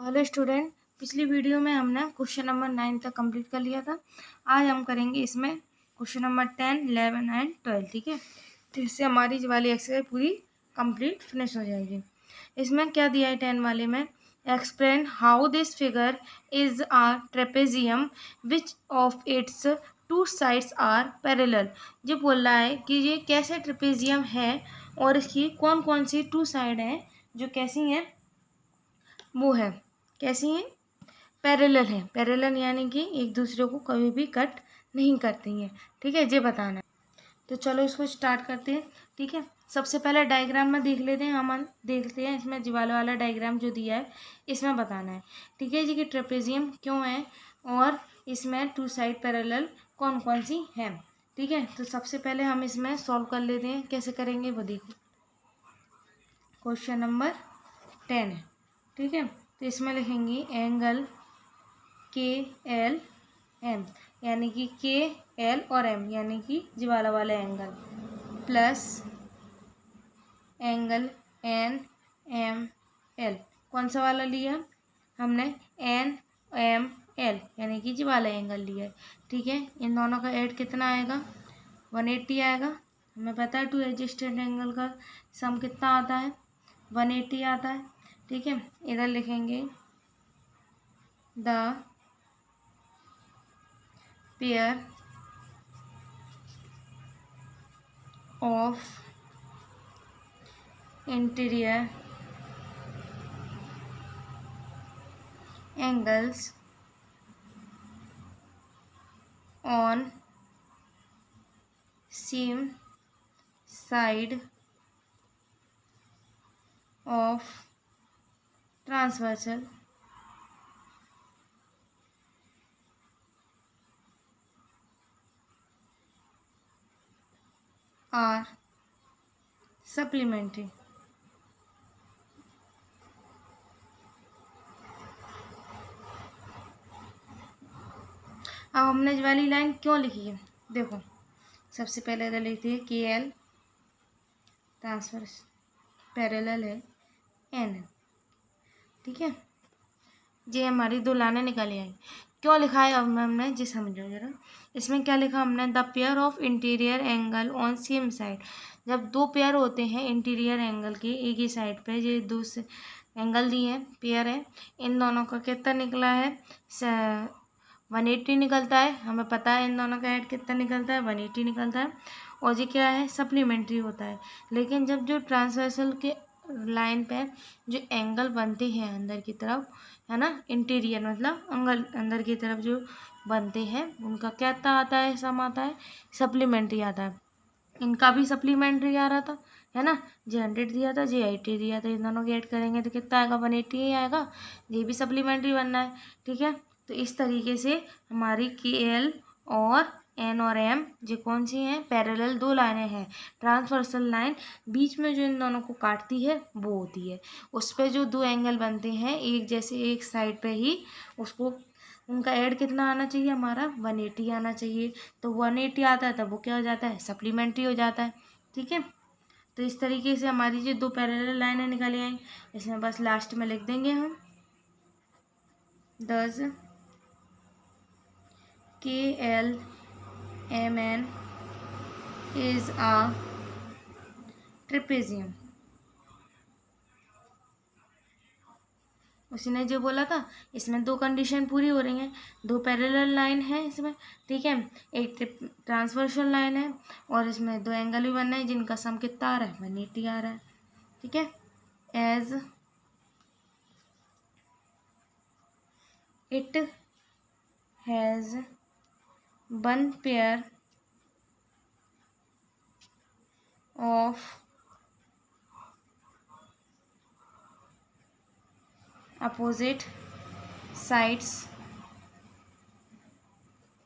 Hello student, पिछली video में हमने क्वेश्चन नंबर 9 तक कंप्लीट कर लिया था। आज हम करेंगे इसमें क्वेश्चन नंबर 10, 11 एंड 12। ठीक है, तो इससे हमारी वाली एक्सरसाइज पूरी कंप्लीट फिनिश हो जाएगी। इसमें क्या दिया है 10 वाले में, explain how this figure is a trapezium which of its two sides are parallel. जो बोल रहा है कि ये कैसे ट्रेपेजियम है और इसकी कौन कौन सी टू साइड हैं जो कैसी हैं, वो है कैसी हैं, पैरेलल है। पैरेलल यानी कि एक दूसरे को कभी भी कट नहीं करती हैं। ठीक है, ये बताना है। तो चलो इसको स्टार्ट करते हैं। ठीक है, सबसे पहले डायग्राम में देख लेते हैं। हम देखते हैं इसमें जीवाला वाला डायग्राम जो दिया है इसमें बताना है। ठीक है जी, कि ट्रेपेजियम क्यों है और इसमें टू साइड पैरेलल कौन कौन सी हैं। ठीक है, तो सबसे पहले हम इसमें सॉल्व कर लेते हैं। कैसे करेंगे वो देखो। क्वेश्चन नंबर 10 है। ठीक है, तो इसमें लिखेंगे एंगल के एल एम, यानी कि के एल और एम यानी कि जीवाला वाला angle, plus angle N M L. कौन सा वाला लिया हमने, एन एम एल यानी कि जीवाला एंगल लिया है। ठीक है, इन दोनों का ऐड कितना आएगा, 180 आएगा। हमें पता है टू एडजस्टेड एंगल का सम कितना आता है, 180 आता है। ठीक है, इधर लिखेंगे the pair of interior angles on same side of transversal are supplementary. अब हमने ये वाली लाइन क्यों लिखी है, देखो। सबसे पहले इधर लिखते हैं के एल ट्रांसवर्स पैरेलल है एन। ठीक है, ये हमारी दो लाइनें निकाली आई। क्यों लिखा है अब हमने जी समझो जरा। इसमें क्या लिखा हमने, the pair of interior angle on same side. जब दो पेयर होते हैं इंटीरियर एंगल के एक ही साइड पे, ये दो एंगल दिए हैं, पेयर है, इन दोनों का कितना निकला है, 180 निकलता है। हमें पता है इन दोनों का ऐड कितना निकलता है, 180 निकलता है। और ये क्या है, सप्लीमेंट्री होता है। लेकिन जब जो ट्रांसवर्सल के लाइन पे जो एंगल बनते हैं अंदर की तरफ, है ना, इंटीरियर मतलब अंदर की तरफ जो बनते हैं, उनका क्या आता है, सम आता है, सप्लीमेंट्री आता है। इनका भी सप्लीमेंट्री आ रहा था, है ना, जे 100 दिया था, जे 80 दिया था। इन दोनों को ऐड करेंगे तो कितना आएगा, 180 ही आएगा। ये भी सप्लीमेंट्री बनना है। ठीक है, तो इस तरीके से हमारी के एल और एन और एम जो कौन सी हैं, पैरेलल दो लाइनें हैं। ट्रांसवर्सल लाइन बीच में जो इन दोनों को काटती है वो होती है। उस पर जो दो एंगल बनते हैं एक जैसे एक साइड पे ही, उसको उनका ऐड कितना आना चाहिए, हमारा 180 आना चाहिए। तो 180 आता है तब वो क्या हो जाता है, सप्लीमेंट्री हो जाता है। ठीक है, तो इस तरीके से हमारी जो दो पैरेलल लाइनें निकली आई, इसमें बस लास्ट में लिख देंगे हम 10 के L M N is a trapezium. उसने जो बोला था, इसमें दो कंडीशन पूरी हो रही हैं। दो पैरेलल लाइन है इसमें, ठीक है, एक ट्रांसवर्सल लाइन है, और इसमें दो एंगल भी बनना है जिनका सम कितना आ रहा है, 180 आ रहा है। ठीक है, as it has one pair of opposite sides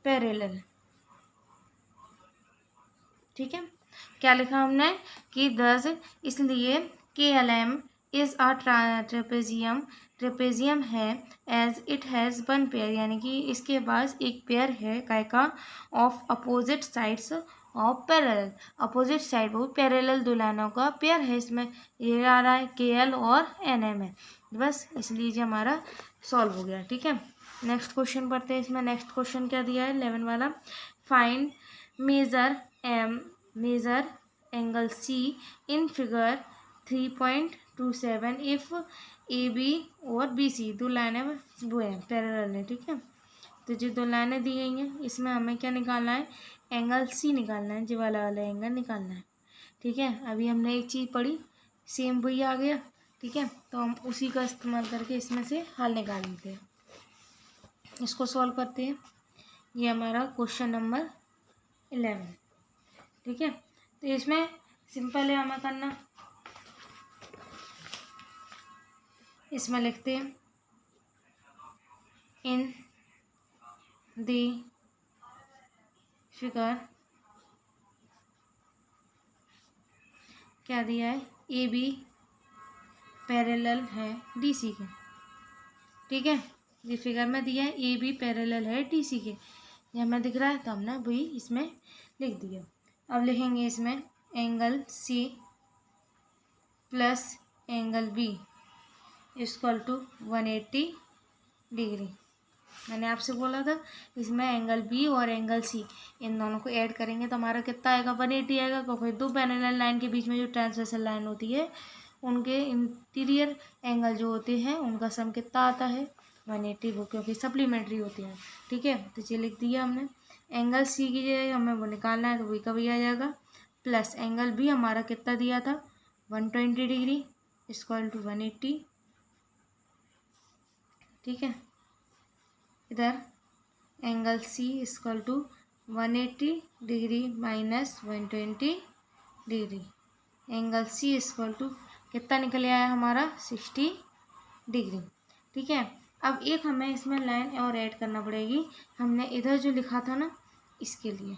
parallel. ठीक है, क्या लिखा हमने कि 10 इसलिए K L M is a trapezium, trapezium है, as it has one pair यानी कि इसके पास एक पेयर है काय का, of opposite sides of parallel, opposite side वो पैरेलल दो लाइनों का पेयर है। इसमें ये आ रहा है KL और NM है, बस इसलिए ये हमारा सॉल्व हो गया। ठीक है, नेक्स्ट क्वेश्चन पढ़ते हैं। इसमें नेक्स्ट क्वेश्चन क्या दिया है 11 वाला, find measure angle C in figure 3.27 if AB और BC दो लाइनें वो है पैरेलल है। ठीक है, तो जो दो लाइनें दी गई हैं इसमें हमें क्या निकालना है, एंगल C निकालना है, जो वाला एंगल निकालना है। ठीक है, अभी हमने एक चीज़ पढ़ी, सेम वही आ गया। ठीक है, तो हम उसी का इस्तेमाल करके इसमें से हल निकाल लेते हैं। इसको सॉल्व करते हैं। ये हमारा क्वेश्चन नंबर 11। ठीक है, तो इसमें सिंपल है हमें करना, इसमें लिखते हैं इन दी फिगर क्या दिया है, AB पैरेलल है DC के। ठीक है, ये फिगर में दिया है AB पैरेलल है DC के, ये हमें दिख रहा है तो हमने वही इसमें लिख दिया। अब लिखेंगे इसमें angle C plus angle B equal to 180 degree. मैंने आपसे बोला था इसमें एंगल B और एंगल C इन दोनों को ऐड करेंगे तो हमारा कितना आएगा, 180 आएगा, क्योंकि दो पैरेलल लाइन के बीच में जो ट्रांसवर्सल लाइन होती है उनके इंटीरियर एंगल जो होते हैं उनका सम कितना आता है, 180, वो क्योंकि सप्लीमेंट्री होती हैं। ठीक है, तो ये लिख दिया हमने। एंगल C की जगह हमें वो निकालना है तो वही का वही आ जाएगा, प्लस एंगल B हमारा कितना दिया था 120 डिग्री इक्वल टू 180। ठीक है, इधर angle C equal to 180 degree minus 120 degree, angle C equal to कितना निकल आया हमारा 60 डिग्री। ठीक है, अब एक हमें इसमें लाइन और ऐड करना पड़ेगी। हमने इधर जो लिखा था ना, इसके लिए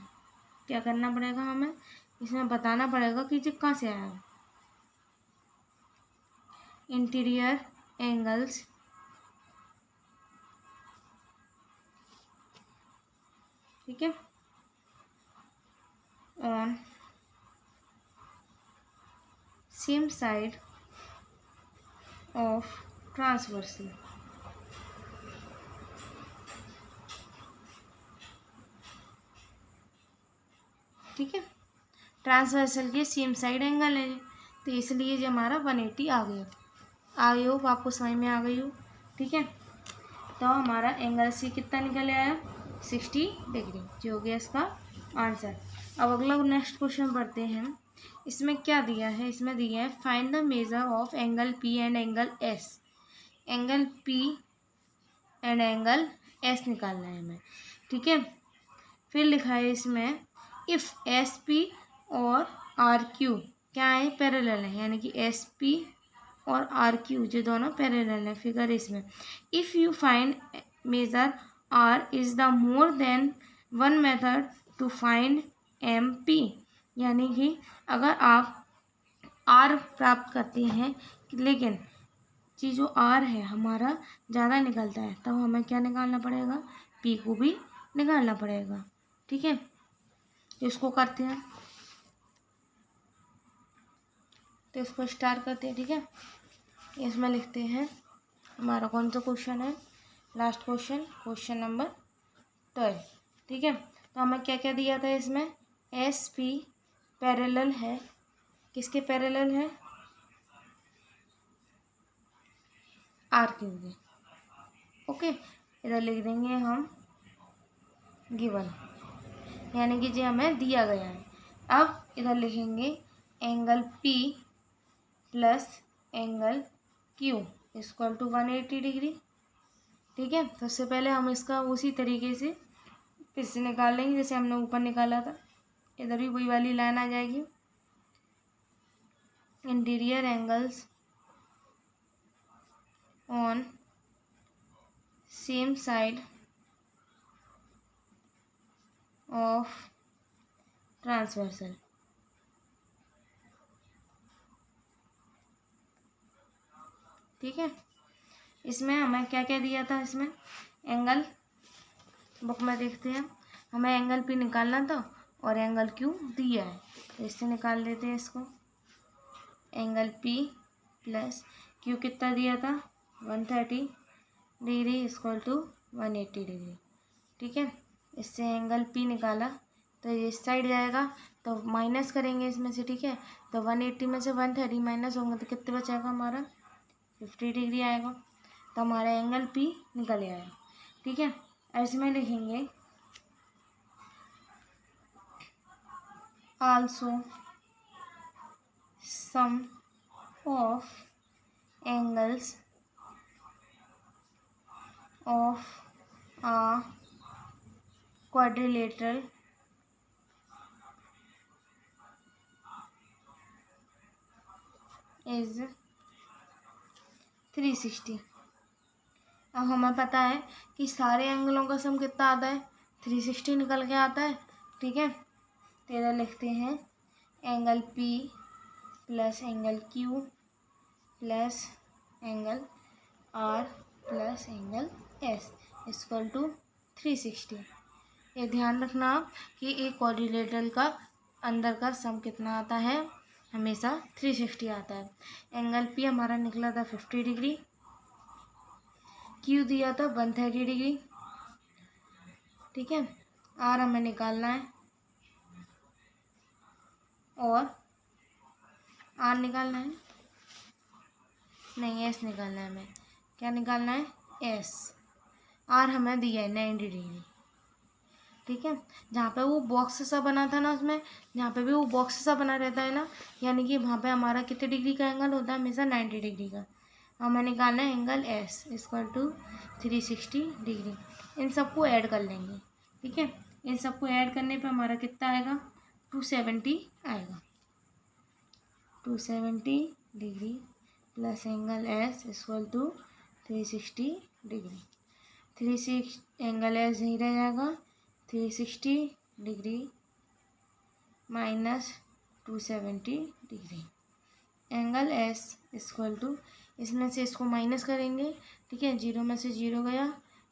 क्या करना पड़ेगा, हमें इसमें बताना पड़ेगा कि ये कहाँ से आया। इंटीरियर एंगल्स ठीक है on same side of transversal. ठीक है, ट्रांसवर्सल के सेम साइड एंगल है, तो इसलिए जो हमारा 180 आ गया। आ गई हो, आपको समझ में आ गई हो। ठीक है, तो हमारा एंगल C कितना निकल आया 60 डिग्री, जो हो गया इसका आंसर। अब अगला नेक्स्ट क्वेश्चन पढ़ते हैं। इसमें क्या दिया है, इसमें दिया है find the measure of angle P and angle S। Angle P and angle S निकालना है हमें। ठीक है, फिर लिखा है इसमें इफ़ SP और RQ क्या है, पैरेलल है, यानी कि SP और RQ जो दोनों पैरेलल है। फिगर इसमें if you find measure R is the more than one method to find MP, यानी कि अगर आप R प्राप्त करते हैं लेकिन जी जो R है हमारा ज़्यादा निकलता है, तब हमें क्या निकालना पड़ेगा, P को भी निकालना पड़ेगा। ठीक है, इसको करते हैं, तो इसको स्टार्ट करते हैं। ठीक है, इसमें लिखते हैं हमारा कौन सा क्वेश्चन है, लास्ट क्वेश्चन, क्वेश्चन नंबर 12। ठीक है, तो हमें क्या क्या दिया था इसमें, SP पैरेलल है, किसके पैरेलल है, RQ के। ओके, इधर लिख देंगे हम गिवन, यानी कि जो हमें दिया गया है। अब इधर लिखेंगे angle P plus angle Q equal to 180 degree. ठीक है, तो सबसे पहले हम इसका उसी तरीके से फिर से निकाल लेंगे जैसे हमने ऊपर निकाला था। इधर भी वही वाली लाइन आ जाएगी, interior angles on same side of transversal. ठीक है, इसमें हमें क्या क्या दिया था, इसमें एंगल बुक में देखते हैं, हमें एंगल P निकालना था और एंगल क्यू दिया है, तो इससे निकाल लेते हैं इसको। एंगल पी प्लस क्यू कितना दिया था 130 डिग्री इक्वल टू 180 डिग्री। ठीक है, इससे एंगल पी निकाला तो ये इस साइड जाएगा, तो माइनस करेंगे इसमें से। ठीक है, तो 180 में से 130 माइनस होंगे तो कितने बचेगा हमारा 50 डिग्री आएगा, तो हमारा एंगल पी निकल आएगा। ठीक है, ऐसे में लिखेंगे also sum of angles of a quadrilateral is 360। अब हमें पता है कि सारे एंगलों का सम कितना आता है 360 निकल के आता है। ठीक है, तो इधर लिखते हैं angle P plus angle Q plus angle R plus angle S equal to 360। ये ध्यान रखना कि एक क्वाड्रिलेटरल का अंदर का सम कितना आता है, हमेशा 360 आता है। एंगल P हमारा निकला था 50 डिग्री, Q दिया था 130 डिग्री। ठीक है, R हमें निकालना है और R निकालना है, नहीं S निकालना है हमें। क्या निकालना है S। R हमें दिया है 90 डिग्री। ठीक है, जहाँ पे वो बॉक्स सा बना था ना, उसमें जहाँ पे भी वो बॉक्स सा बना रहता है ना, यानी कि वहाँ पे हमारा कितने डिग्री का एंगल होता है हमेशा 90 डिग्री का। हमें निकालना है angle S equal to 360 degree. इन सबको ऐड कर लेंगे। ठीक है, इन सबको ऐड करने पे हमारा कितना आएगा 270 आएगा। 270 degree plus angle S equal to 360 degree. 36 angle S नहीं रह जाएगा, 360 degree minus 270 degree. Angle S equal to, इसमें से इसको माइनस करेंगे। ठीक है, 0 में से 0 गया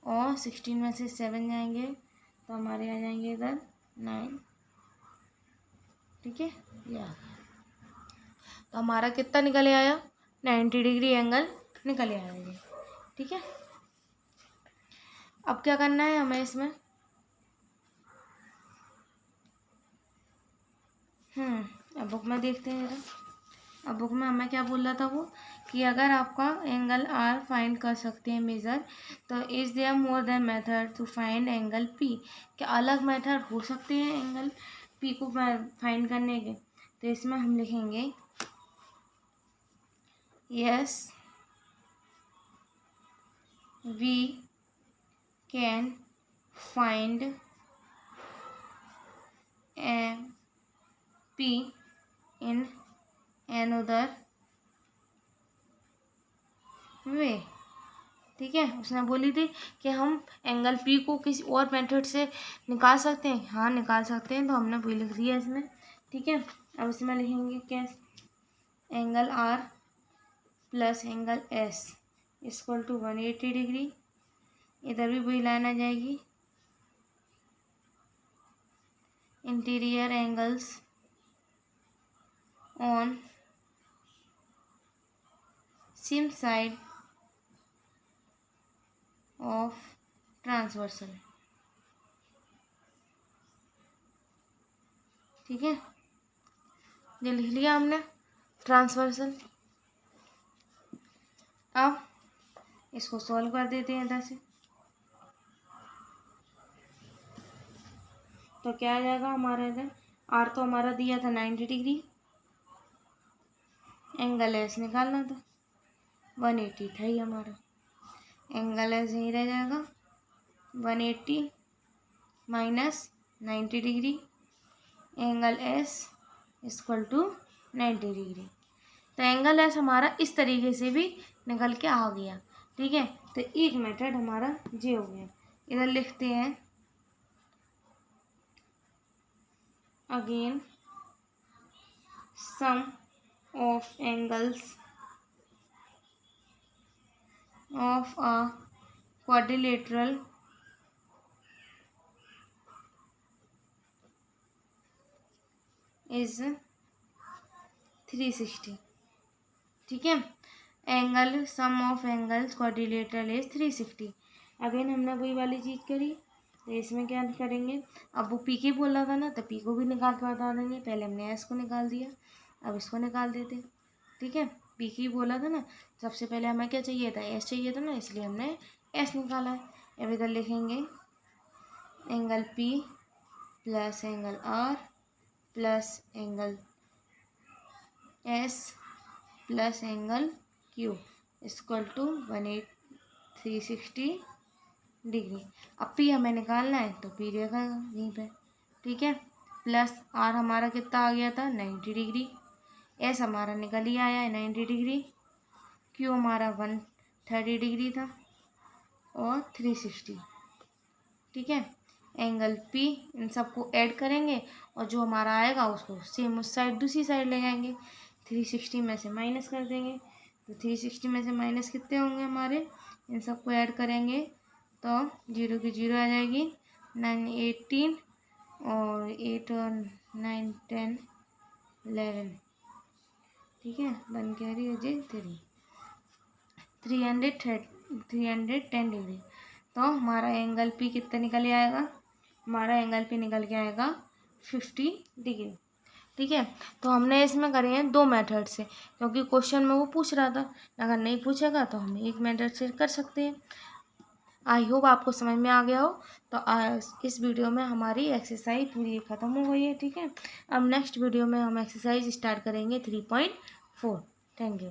और 16 में से 7 जाएंगे, तो हमारे आ जाएंगे इधर 9। ठीक है, या तो हमारा कितना निकल आया 90 डिग्री एंगल निकल आया ये। ठीक है, अब क्या करना है हमें इसमें, अब बुक में देखते हैं जरा। अब बुक में हमें क्या बोल रहा था वो, कि अगर आपका एंगल R फाइंड कर सकते हैं मेज़र, तो is there more than method to find angle P। क्या अलग मेथड हो सकते हैं एंगल P को फाइंड करने के? तो इसमें हम लिखेंगे yes we can find P in another way. ठीक है, उसने बोली थी कि हम एंगल P को किसी और मेथड से निकाल सकते हैं। हाँ, निकाल सकते हैं, तो हमने वही लिख दिया इसमें। ठीक है, अब इसमें लिखेंगे क्या, angle R plus angle S equal to 180 degree. इधर भी वही लाइन आ जाएगी, interior angles on same side of transversal. ठीक है, ये लिख लिया हमने ट्रांसवर्सल। अब इसको सॉल्व कर देते हैं इधर से, तो क्या आ जाएगा हमारा इधर, R तो हमारा दिया था 90 डिग्री, एंगल S निकालना था 180 था ही हमारा। एंगल S यहीं रह जाएगा 180 माइनस 90 degree, angle S equal to 90 degree. तो एंगल S हमारा इस तरीके से भी निकल के आ गया। ठीक है, तो एक मेथड हमारा ये हो गया। इधर लिखते हैं again sum of angles of a quadrilateral is 360। ठीक है, angle sum of angles quadrilateral is 360। Again हमने वही वाली चीज़ करी, तो इसमें क्या करेंगे, अब वो पी के बोला था ना, तो पी को भी निकाल के बता देंगे। पहले हमने एस को निकाल दिया, अब इसको निकाल देते। ठीक है, पी की बोला था ना, सबसे पहले हमें क्या चाहिए था, एस चाहिए था ना, इसलिए हमने एस निकाला है। अब इधर लिखेंगे angle P plus angle R plus angle S plus angle Q equal to 360 degree. अब पी हमें निकालना है, तो पी रेखा यहीं पे। ठीक है, प्लस आर हमारा कितना आ गया था, 90 डिग्री। एस हमारा निकल ही आया है 90 डिग्री। क्यू हमारा 130 डिग्री था और 360। ठीक है, एंगल पी, इन सबको ऐड करेंगे और जो हमारा आएगा उसको सेम उस साइड दूसरी साइड ले जाएंगे। 360 में से माइनस कर देंगे, तो 360 में से माइनस कितने होंगे हमारे, इन सबको ऐड करेंगे तो 0 की 0 आ जाएगी। 9 18 और 8 और 9 10 11। ठीक है, 1 कैरी हो जाए 310 डिग्री। तो हमारा एंगल पी कितना निकल आएगा, हमारा एंगल पी निकल के आएगा 50 डिग्री। ठीक है, तो हमने इसमें करे हैं 2 मेथड से, क्योंकि क्वेश्चन में वो पूछ रहा था। अगर नहीं पूछेगा तो हम एक मेथड से कर सकते हैं। आई होप आपको समझ में आ गया हो। तो इस वीडियो में हमारी एक्सरसाइज पूरी ख़त्म हो गई है। ठीक है, अब नेक्स्ट वीडियो में हम एक्सरसाइज स्टार्ट करेंगे 3.4। Thank you.